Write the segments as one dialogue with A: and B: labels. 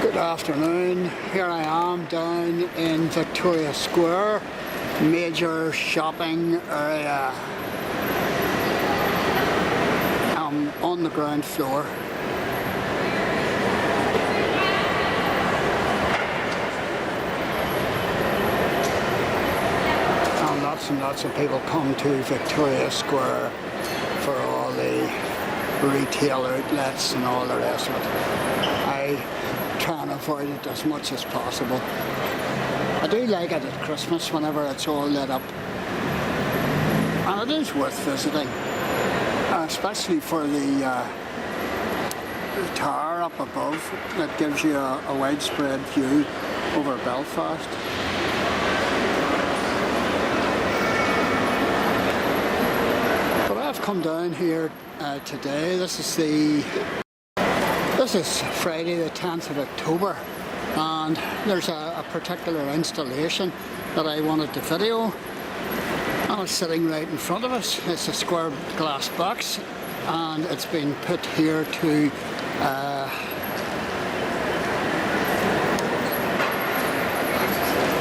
A: Good afternoon. Here I am down in Victoria Square, major shopping area. I'm on the ground floor. And lots of people come to Victoria Square for all the retail outlets and all the rest of it. I try and avoid it as much as possible. I do like it at Christmas whenever it's all lit up, and it is worth visiting, especially for the tower up above that gives you a widespread view over Belfast. I've come down here today. This is Friday the 10th of October, and there's a particular installation that I wanted to video, and it's sitting right in front of us. It's a square glass box, and it's been put here to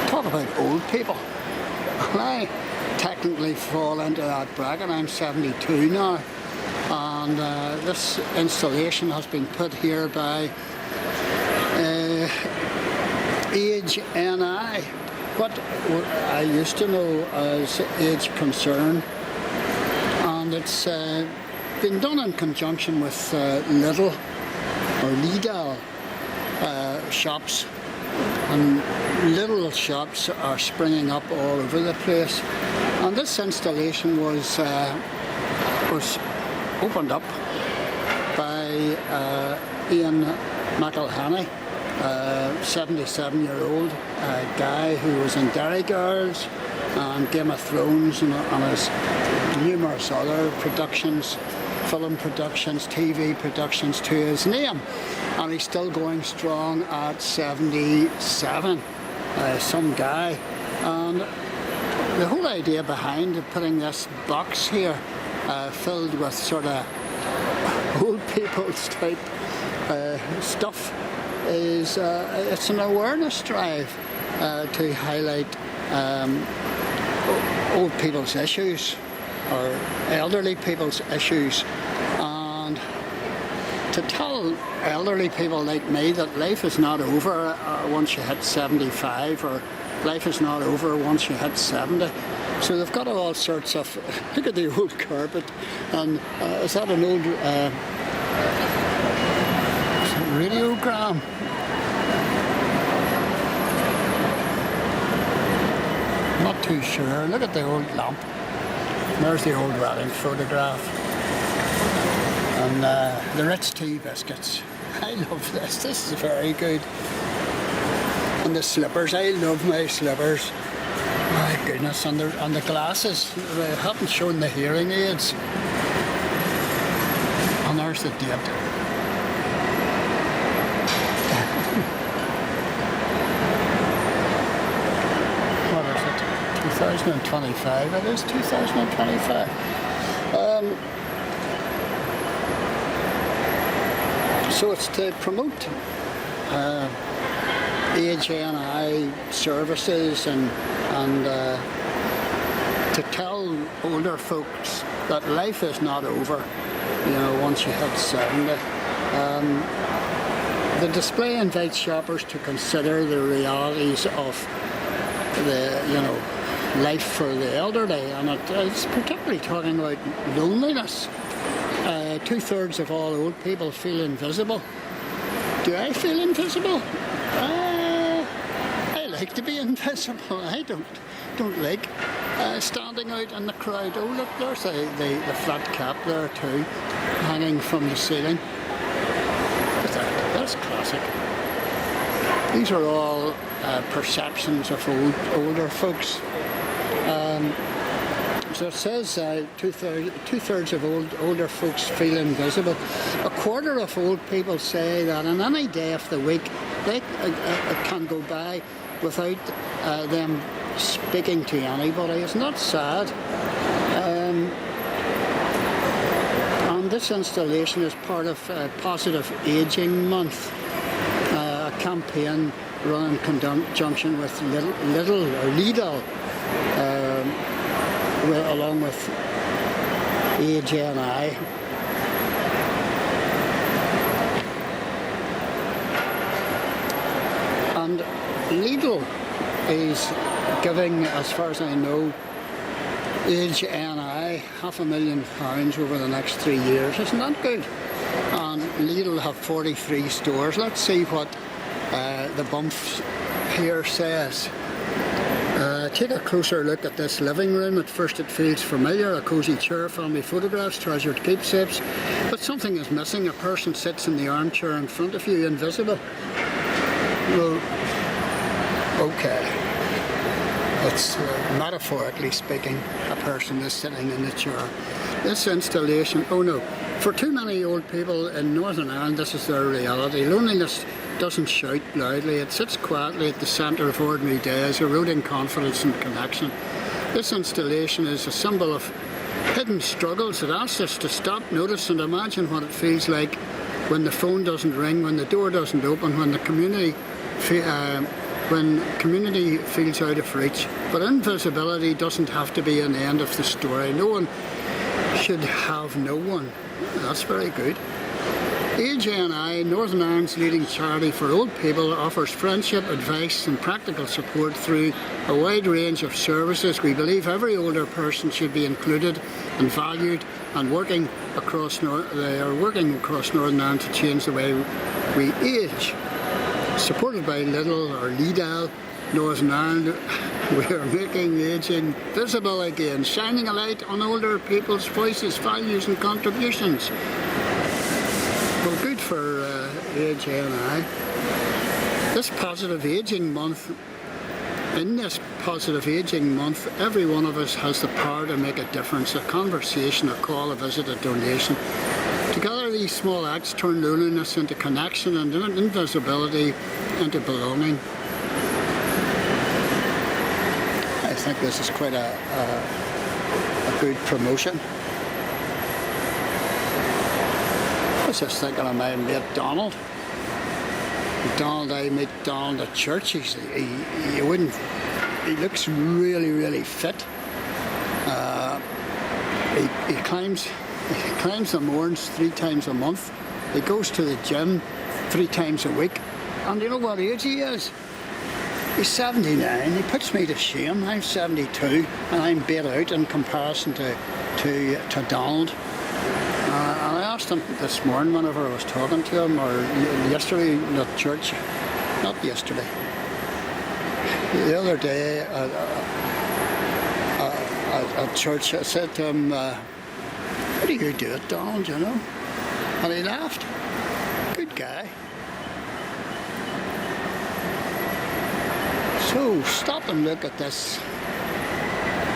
A: talk about old people. And I technically fall into that bracket. I'm 72 now, and this installation has been put here by Age NI, what I used to know as Age Concern, and it's been done in conjunction with Lidl or Lidl shops, and little shops are springing up all over the place. And this installation was opened up by Ian McElhinney, a 77-year-old guy who was in Derry Girls and Game of Thrones and has numerous other productions, film productions, TV productions to his name. And he's still going strong at 77, some guy. And the whole idea behind putting this box here filled with sort of old people's type stuff is it's an awareness drive to highlight old people's issues or elderly people's issues, and to tell elderly people like me that life is not over once you hit 75, or life is not over once you hit 70. So they've got all sorts of, look at the old carpet, and is that an old radiogram? Not too sure. Look at the old lamp. There's the old wedding photograph. And the Ritz tea biscuits. I love this. This is very good. And the slippers. I love my slippers. My goodness. And the glasses. They haven't shown the hearing aids. And there's the date. What is it? 2025. It is 2025. So it's to promote Age NI services and to tell older folks that life is not over, you know, once you hit 70. The display invites shoppers to consider the realities of the, you know, life for the elderly, and it's particularly talking about loneliness. 2/3 of all old people feel invisible. Do I feel invisible? I like to be invisible. I don't like standing out in the crowd. Oh look, there's the flat cap there too, hanging from the ceiling. That's classic. These are all perceptions of older folks. So it says two-thirds of older folks feel invisible. 1/4 of old people say that on any day of the week they can go by without them speaking to anybody. Isn't that sad? And this installation is part of Positive Aging Month, a campaign run in conjunction with Lidl, along with AGNI. And Lidl is giving, as far as I know, AGNI £500,000 over the next 3 years. Isn't that good? And Lidl have 43 stores. Let's see what the bump here says. Take a closer look at this living room. At first it feels familiar, a cosy chair, family photographs, treasured keepsakes. But something is missing. A person sits in the armchair in front of you, invisible. Well, okay. It's metaphorically speaking, a person is sitting in the chair. This installation, oh no, for too many old people in Northern Ireland, this is their reality. Loneliness doesn't shout loudly, it sits quietly at the centre of ordinary days, eroding confidence and connection. This installation is a symbol of hidden struggles that asks us to stop, notice and imagine what it feels like when the phone doesn't ring, when the door doesn't open, when the community feels out of reach. But invisibility doesn't have to be an end of the story. No one should have no one. That's very good. AGNI, Northern Ireland's leading charity for old people, offers friendship, advice and practical support through a wide range of services. We believe every older person should be included and valued, and they are working across Northern Ireland to change the way we age. Supported by Lidl, Northern Ireland, we are making ageing visible again, shining a light on older people's voices, values and contributions. Well, good for AGNI. This positive ageing month, in this positive ageing month, every one of us has the power to make a difference. A conversation, a call, a visit, a donation. Together these small acts turn loneliness into connection and invisibility into belonging. I think this is quite a good promotion. I was just thinking of my mate Donald. I met Donald at church. He looks really, really fit. He climbs the moorings 3 times a month. He goes to the gym 3 times a week. And you know what age he is? He's 79. He puts me to shame. I'm 72 and I'm bait out in comparison to Donald. And I asked him this morning whenever I was talking to him, or yesterday at church, not yesterday, the other day at church, I said to him, how do you do it, Donald, you know? And he laughed. Good guy. So stop and look at this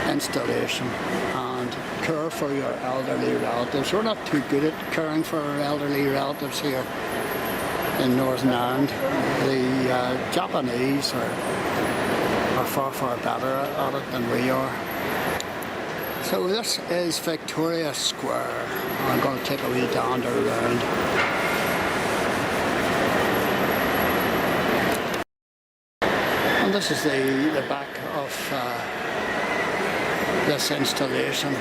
A: installation and care for your elderly relatives. We're not too good at caring for our elderly relatives here in Northern Ireland. The Japanese are far, far better at it than we are. So this is Victoria Square. I'm going to take a wee dander around. And this is the back of this installation,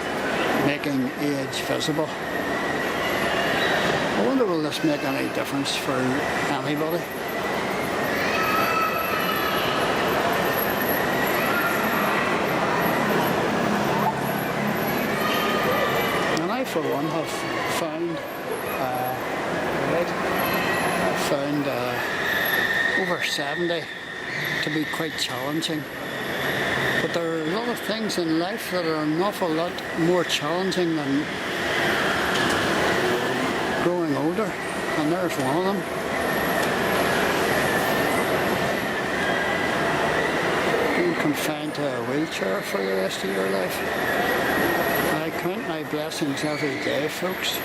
A: making age visible. I wonder will this make any difference for anybody? And I for one have found over 70 to be quite challenging. But there are a lot of things in life that are an awful lot more challenging than growing older, and there's one of them. Being confined to a wheelchair for the rest of your life. I count my blessings every day, folks.